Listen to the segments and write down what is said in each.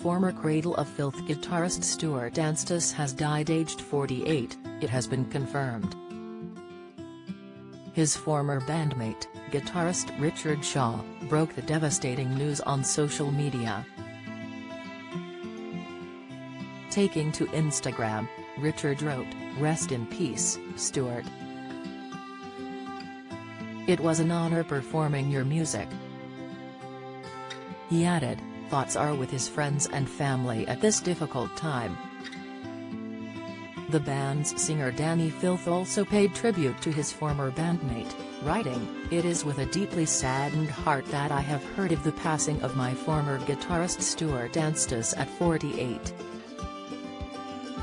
Former Cradle of Filth guitarist Stuart Anstis has died aged 48, it has been confirmed. His former bandmate, guitarist Richard Shaw, broke the devastating news on social media. Taking to Instagram, Richard wrote, "Rest in peace, Stuart. It was an honor performing your music." He added, "Thoughts are with his friends and family at this difficult time." The band's singer Danny Filth also paid tribute to his former bandmate, writing, "It is with a deeply saddened heart that I have heard of the passing of my former guitarist Stuart Anstis at 48.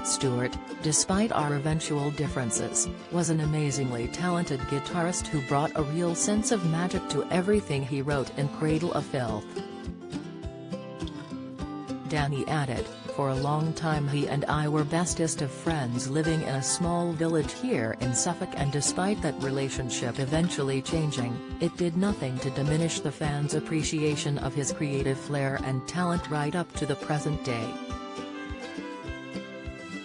Stuart, despite our eventual differences, was an amazingly talented guitarist who brought a real sense of magic to everything he wrote in Cradle of Filth." Danny added, "For a long time he and I were bestest of friends living in a small village here in Suffolk, and despite that relationship eventually changing, it did nothing to diminish the fans' appreciation of his creative flair and talent right up to the present day."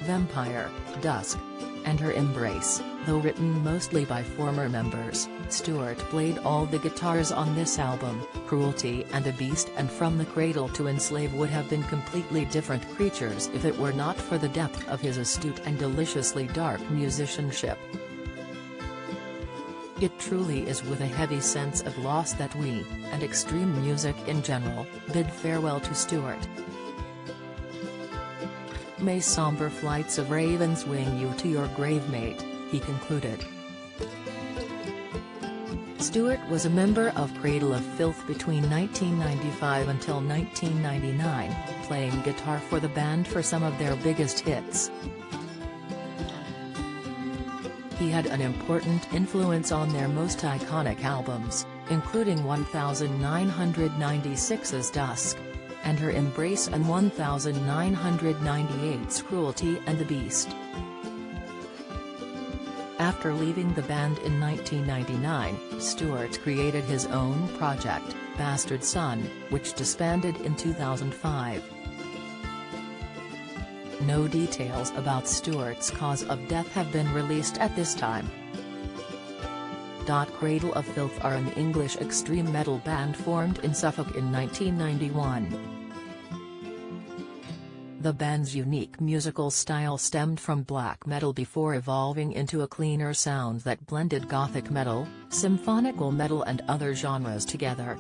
Vampire, Dusk, and Her Embrace, though written mostly by former members, Stuart played all the guitars on this album. Cruelty and the Beast and From the Cradle to Enslave would have been completely different creatures if it were not for the depth of his astute and deliciously dark musicianship. It truly is with a heavy sense of loss that we, and extreme music in general, bid farewell to Stuart. May somber flights of ravens wing you to your grave, mate, he concluded. Stuart was a member of Cradle of Filth between 1995 until 1999, playing guitar for the band for some of their biggest hits. He had an important influence on their most iconic albums, including 1996's Dusk, and Her Embrace, and 1998's Cruelty and the Beast. After leaving the band in 1999, Stuart created his own project, Bastard Son, which disbanded in 2005. No details about Stuart's cause of death have been released at this time. Cradle of Filth are an English extreme metal band formed in Suffolk in 1991. The band's unique musical style stemmed from black metal before evolving into a cleaner sound that blended gothic metal, symphonical metal and other genres together.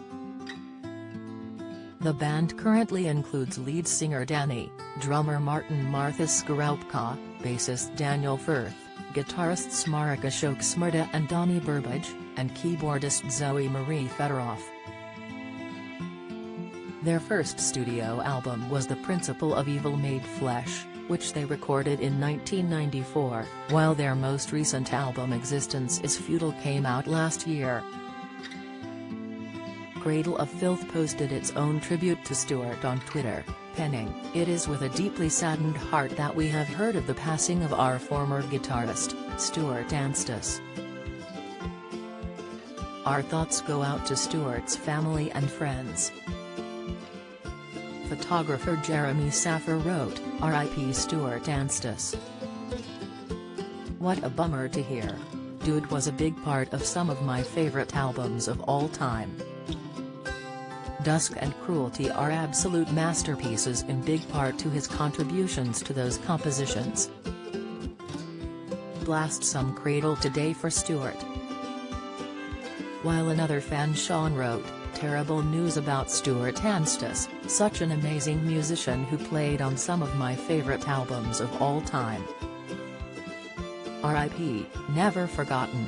The band currently includes lead singer Danny, drummer Martin Marthas Skorupka, bassist Daniel Firth, guitarists Marek Ashok Smrda and Donny Burbage, and keyboardist Zoe Marie Fedorov. Their first studio album was The Principle of Evil Made Flesh, which they recorded in 1994, while their most recent album Existence is Futile came out last year. Cradle of Filth posted its own tribute to Stuart on Twitter, penning, "It is with a deeply saddened heart that we have heard of the passing of our former guitarist, Stuart Anstis. Our thoughts go out to Stuart's family and friends." Photographer Jeremy Saffer wrote, "R.I.P. Stuart Anstis. What a bummer to hear. Dude was a big part of some of my favorite albums of all time. Dusk and Cruelty are absolute masterpieces in big part to his contributions to those compositions. Blast some Cradle today for Stuart." While another fan Sean wrote, "Terrible news about Stuart Anstis, such an amazing musician who played on some of my favorite albums of all time. R.I.P., never forgotten."